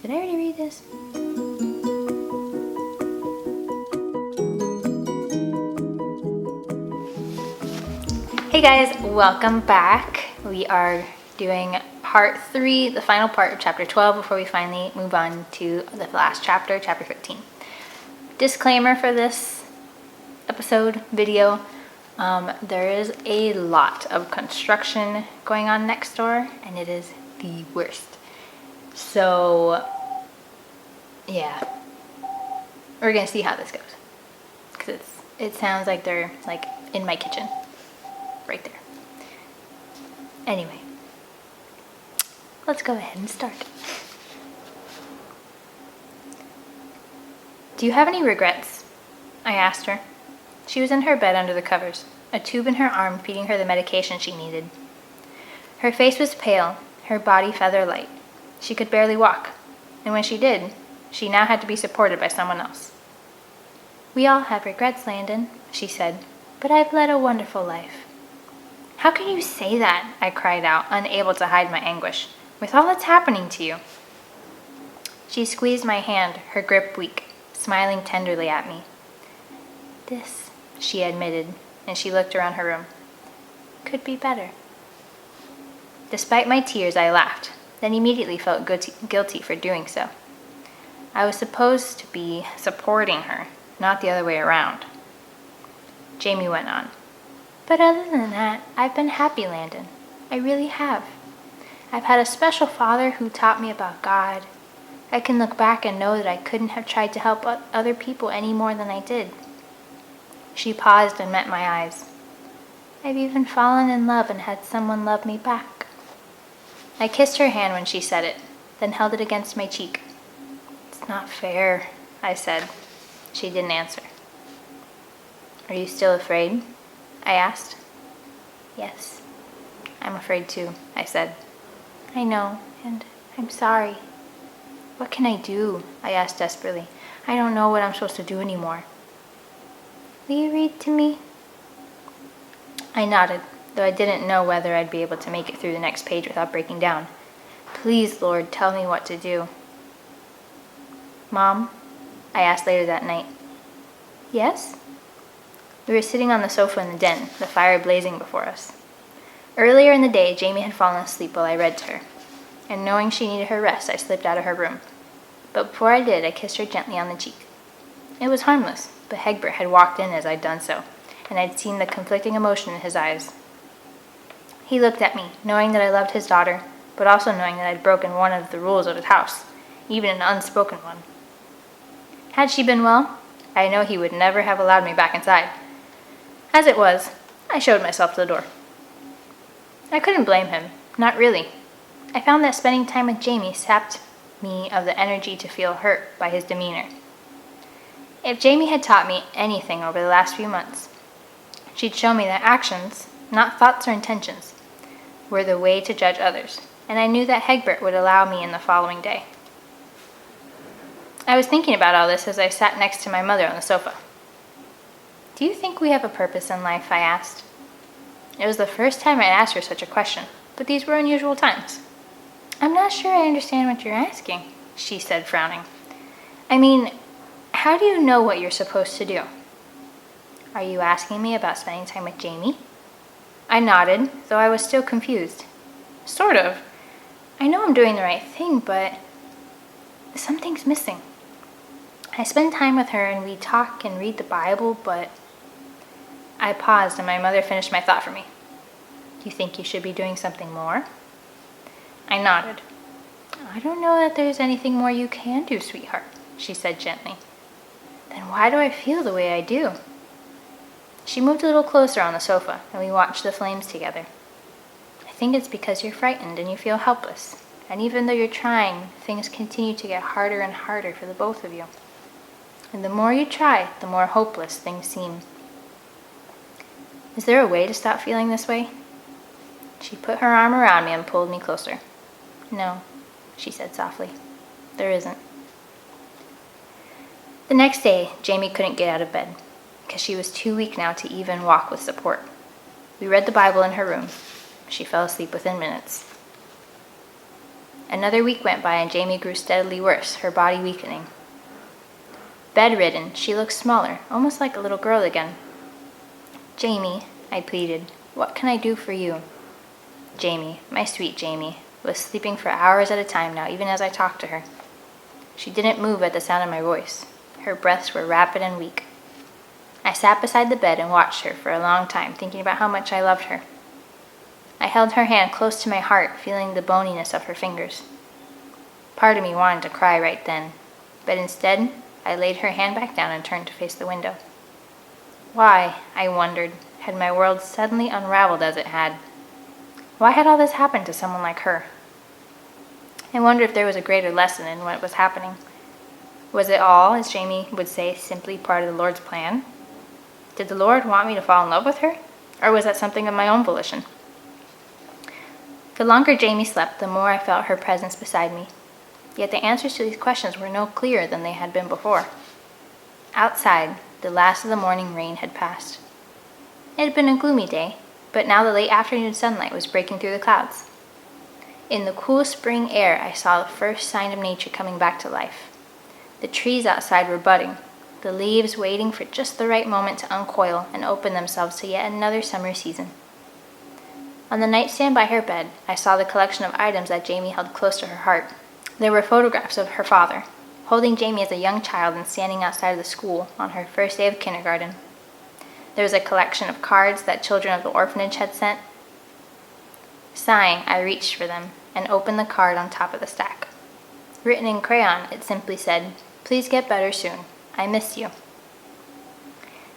Did I already read this? Hey guys, welcome back. We are doing part 3, the final part of chapter 12 before we finally move on to the last chapter, chapter 15. Disclaimer for this episode video, there is a lot of construction going on next door and it is the worst. So yeah, we're gonna see how this goes because it sounds like they're like in my kitchen right there. Anyway, let's go ahead and start. Do you have any regrets? I asked her. She was in her bed under the covers, a tube in her arm feeding her the medication she needed. Her face was pale, her body feather light. She could barely walk, and when she did, she now had to be supported by someone else. We all have regrets, Landon, she said, but I've led a wonderful life. How can you say that? I cried out, unable to hide my anguish. With all that's happening to you. She squeezed my hand, her grip weak, smiling tenderly at me. This, she admitted, and she looked around her room, could be better. Despite my tears, I laughed, then immediately felt guilty for doing so. I was supposed to be supporting her, not the other way around. Jamie went on. But other than that, I've been happy, Landon. I really have. I've had a special father who taught me about God. I can look back and know that I couldn't have tried to help other people any more than I did. She paused and met my eyes. I've even fallen in love and had someone love me back. I kissed her hand when she said it, then held it against my cheek. It's not fair, I said. She didn't answer. Are you still afraid? I asked. Yes, I'm afraid too, I said. I know, and I'm sorry. What can I do? I asked desperately. I don't know what I'm supposed to do anymore. Will you read to me? I nodded, though I didn't know whether I'd be able to make it through the next page without breaking down. Please, Lord, tell me what to do. Mom? I asked later that night. Yes? We were sitting on the sofa in the den, the fire blazing before us. Earlier in the day, Jamie had fallen asleep while I read to her, and knowing she needed her rest, I slipped out of her room. But before I did, I kissed her gently on the cheek. It was harmless, but Hegbert had walked in as I'd done so, and I'd seen the conflicting emotion in his eyes. He looked at me, knowing that I loved his daughter, but also knowing that I'd broken one of the rules of his house, even an unspoken one. Had she been well, I know he would never have allowed me back inside. As it was, I showed myself to the door. I couldn't blame him, not really. I found that spending time with Jamie sapped me of the energy to feel hurt by his demeanor. If Jamie had taught me anything over the last few months, she'd show me that actions, not thoughts or intentions, were the way to judge others, and I knew that Hegbert would allow me in the following day. I was thinking about all this as I sat next to my mother on the sofa. Do you think we have a purpose in life? I asked. It was the first time I'd asked her such a question, but these were unusual times. I'm not sure I understand what you're asking, she said, frowning. I mean, how do you know what you're supposed to do? Are you asking me about spending time with Jamie? I nodded, though I was still confused. Sort of. I know I'm doing the right thing, but something's missing. I spend time with her and we talk and read the Bible, but... I paused and my mother finished my thought for me. Do you think you should be doing something more? I nodded. I don't know that there's anything more you can do, sweetheart, she said gently. Then why do I feel the way I do? She moved a little closer on the sofa and we watched the flames together. I think it's because you're frightened and you feel helpless. And even though you're trying, things continue to get harder and harder for the both of you. And the more you try, the more hopeless things seem. Is there a way to stop feeling this way? She put her arm around me and pulled me closer. No, she said softly. There isn't. The next day, Jamie couldn't get out of bed because she was too weak now to even walk with support. We read the Bible in her room. She fell asleep within minutes. Another week went by and Jamie grew steadily worse, her body weakening. Bedridden, she looked smaller, almost like a little girl again. "Jamie," I pleaded, "what can I do for you?" Jamie, my sweet Jamie, was sleeping for hours at a time now, even as I talked to her. She didn't move at the sound of my voice. Her breaths were rapid and weak. I sat beside the bed and watched her for a long time, thinking about how much I loved her. I held her hand close to my heart, feeling the boniness of her fingers. Part of me wanted to cry right then, but instead, I laid her hand back down and turned to face the window. Why, I wondered, had my world suddenly unraveled as it had? Why had all this happened to someone like her? I wondered if there was a greater lesson in what was happening. Was it all, as Jamie would say, simply part of the Lord's plan? Did the Lord want me to fall in love with her? Or was that something of my own volition? The longer Jamie slept, the more I felt her presence beside me. Yet the answers to these questions were no clearer than they had been before. Outside, the last of the morning rain had passed. It had been a gloomy day, but now the late afternoon sunlight was breaking through the clouds. In the cool spring air, I saw the first sign of nature coming back to life. The trees outside were budding, the leaves waiting for just the right moment to uncoil and open themselves to yet another summer season. On the nightstand by her bed, I saw the collection of items that Jamie held close to her heart. There were photographs of her father, holding Jamie as a young child and standing outside of the school on her first day of kindergarten. There was a collection of cards that children of the orphanage had sent. Sighing, I reached for them and opened the card on top of the stack. Written in crayon, it simply said, "Please get better soon. I miss you."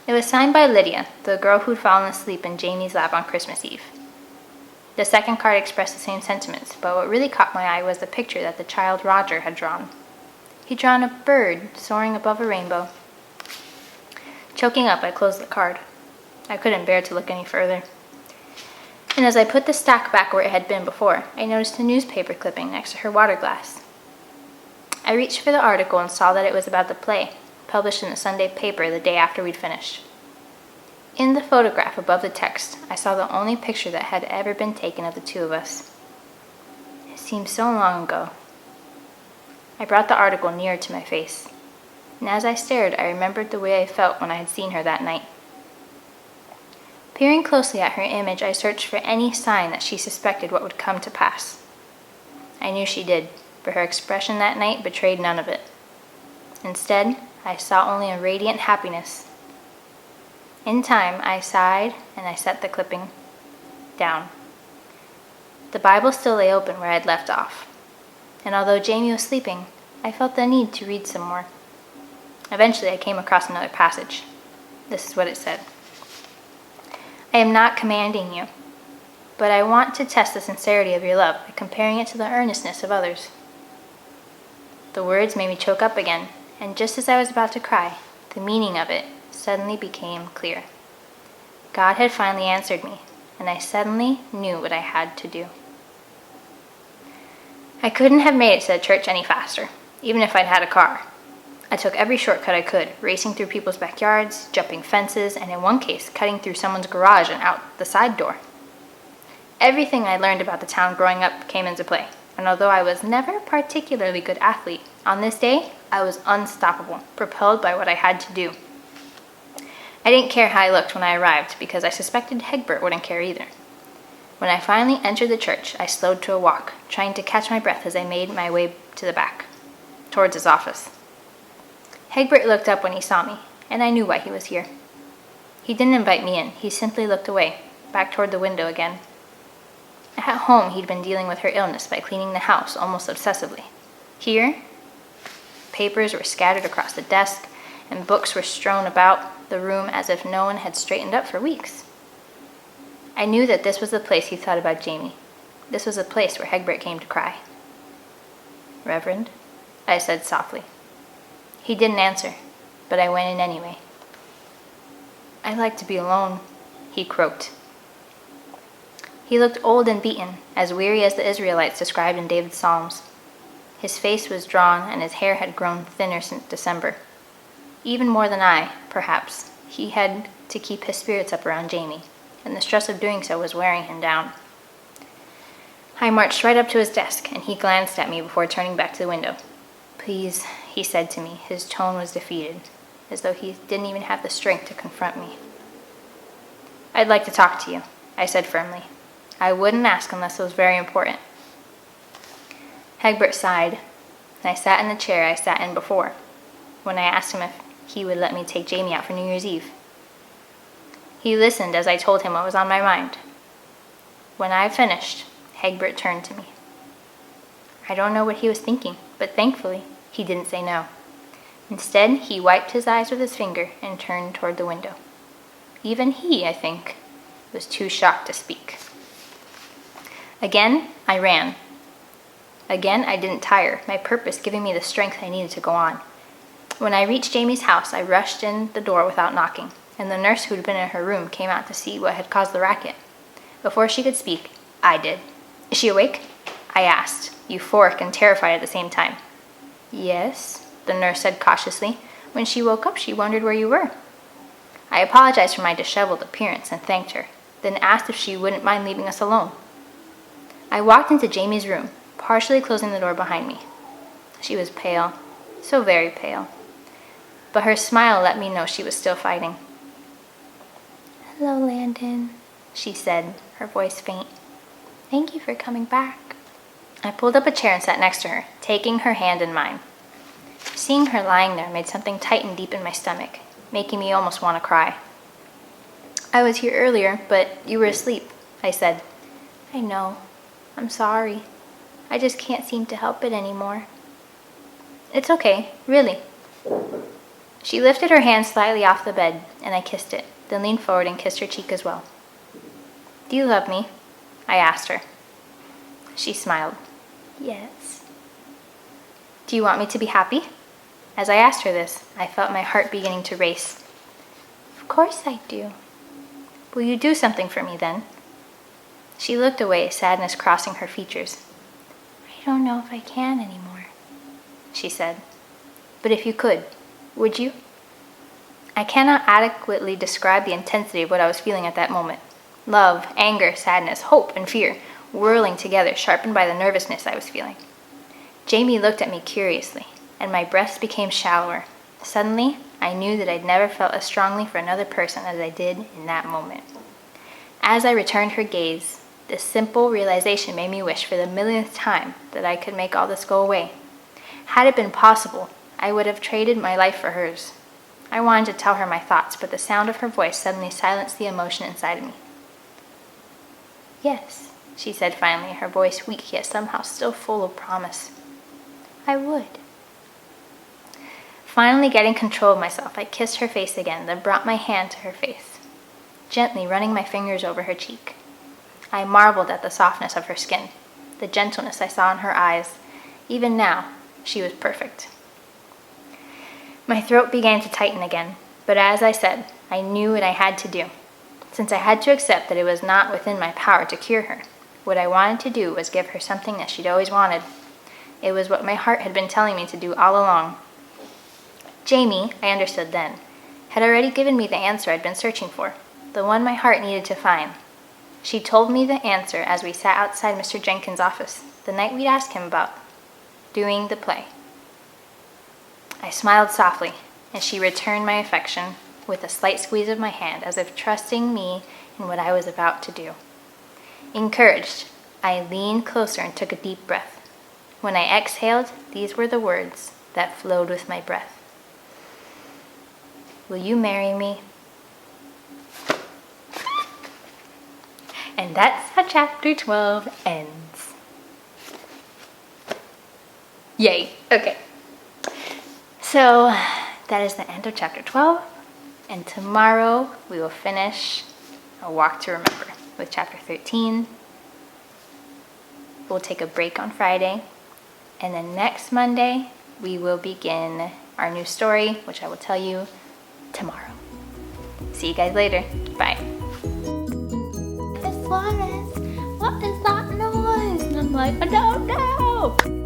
It was signed by Lydia, the girl who'd fallen asleep in Jamie's lap on Christmas Eve. The second card expressed the same sentiments, but what really caught my eye was the picture that the child Roger had drawn. He'd drawn a bird soaring above a rainbow. Choking up, I closed the card. I couldn't bear to look any further. And as I put the stack back where it had been before, I noticed a newspaper clipping next to her water glass. I reached for the article and saw that it was about the play, published in the Sunday paper the day after we'd finished. In the photograph above the text, I saw the only picture that had ever been taken of the two of us. It seemed so long ago. I brought the article nearer to my face, and as I stared, I remembered the way I felt when I had seen her that night. Peering closely at her image, I searched for any sign that she suspected what would come to pass. I knew she did, but her expression that night betrayed none of it. Instead, I saw only a radiant happiness. In time, I sighed and I set the clipping down. The Bible still lay open where I'd left off, and although Jamie was sleeping, I felt the need to read some more. Eventually, I came across another passage. This is what it said. "I am not commanding you, but I want to test the sincerity of your love by comparing it to the earnestness of others." The words made me choke up again, and just as I was about to cry, the meaning of it suddenly became clear. God had finally answered me, and I suddenly knew what I had to do. I couldn't have made it to the church any faster, even if I'd had a car. I took every shortcut I could, racing through people's backyards, jumping fences, and in one case, cutting through someone's garage and out the side door. Everything I learned about the town growing up came into play, and although I was never a particularly good athlete, on this day, I was unstoppable, propelled by what I had to do. I didn't care how I looked when I arrived, because I suspected Hegbert wouldn't care either. When I finally entered the church, I slowed to a walk, trying to catch my breath as I made my way to the back, towards his office. Hegbert looked up when he saw me, and I knew why he was here. He didn't invite me in, he simply looked away, back toward the window again. At home, he'd been dealing with her illness by cleaning the house almost obsessively. Here, papers were scattered across the desk, and books were strewn about the room as if no one had straightened up for weeks. I knew that this was the place he thought about Jamie. This was the place where Hegbert came to cry. "Reverend?" I said softly. He didn't answer, but I went in anyway. "I'd like to be alone," he croaked. He looked old and beaten, as weary as the Israelites described in David's Psalms. His face was drawn, and his hair had grown thinner since December. Even more than I, perhaps, he had to keep his spirits up around Jamie, and the stress of doing so was wearing him down. I marched right up to his desk, and he glanced at me before turning back to the window. "Please," he said to me. His tone was defeated, as though he didn't even have the strength to confront me. "I'd like to talk to you," I said firmly. "I wouldn't ask unless it was very important." Egbert sighed, and I sat in the chair I sat in before, when I asked him if he would let me take Jamie out for New Year's Eve. He listened as I told him what was on my mind. When I finished, Egbert turned to me. I don't know what he was thinking, but thankfully, he didn't say no. Instead, he wiped his eyes with his finger and turned toward the window. Even he, I think, was too shocked to speak. Again, I ran. Again, I didn't tire, my purpose giving me the strength I needed to go on. When I reached Jamie's house, I rushed in the door without knocking, and the nurse who'd been in her room came out to see what had caused the racket. Before she could speak, I did. "Is she awake?" I asked, euphoric and terrified at the same time. "Yes," the nurse said cautiously. "When she woke up, she wondered where you were." I apologized for my disheveled appearance and thanked her, then asked if she wouldn't mind leaving us alone. I walked into Jamie's room, partially closing the door behind me. She was pale, so very pale, but her smile let me know she was still fighting. "Hello, Landon," she said, her voice faint. "Thank you for coming back." I pulled up a chair and sat next to her, taking her hand in mine. Seeing her lying there made something tighten deep in my stomach, making me almost want to cry. "I was here earlier, but you were asleep," I said. "I know. I'm sorry. I just can't seem to help it anymore." "It's okay, really." She lifted her hand slightly off the bed, and I kissed it, then leaned forward and kissed her cheek as well. "Do you love me?" I asked her. She smiled. "Yes." "Do you want me to be happy?" As I asked her this, I felt my heart beginning to race. "Of course I do." "Will you do something for me then?" She looked away, sadness crossing her features. "I don't know if I can anymore," she said. "But if you could, would you?" I cannot adequately describe the intensity of what I was feeling at that moment. Love, anger, sadness, hope, and fear, whirling together, sharpened by the nervousness I was feeling. Jamie looked at me curiously, and my breaths became shallower. Suddenly, I knew that I'd never felt as strongly for another person as I did in that moment. As I returned her gaze, this simple realization made me wish for the millionth time that I could make all this go away. Had it been possible, I would have traded my life for hers. I wanted to tell her my thoughts, but the sound of her voice suddenly silenced the emotion inside of me. "Yes," she said finally, her voice weak yet somehow still full of promise. "I would." Finally getting control of myself, I kissed her face again, then brought my hand to her face, gently running my fingers over her cheek. I marveled at the softness of her skin, the gentleness I saw in her eyes. Even now, she was perfect. My throat began to tighten again, but as I said, I knew what I had to do. Since I had to accept that it was not within my power to cure her, what I wanted to do was give her something that she'd always wanted. It was what my heart had been telling me to do all along. Jamie, I understood then, had already given me the answer I'd been searching for, the one my heart needed to find. She told me the answer as we sat outside Mr. Jenkins' office, the night we'd asked him about doing the play. I smiled softly, and she returned my affection with a slight squeeze of my hand, as if trusting me in what I was about to do. Encouraged, I leaned closer and took a deep breath. When I exhaled, these were the words that flowed with my breath. "Will you marry me?" And that's how chapter 12 ends. Yay, okay. So that is the end of chapter 12. And tomorrow we will finish A Walk to Remember with chapter 13. We'll take a break on Friday. And then next Monday, we will begin our new story, which I will tell you tomorrow. See you guys later. Bye. What is that noise? And I'm like, I don't know.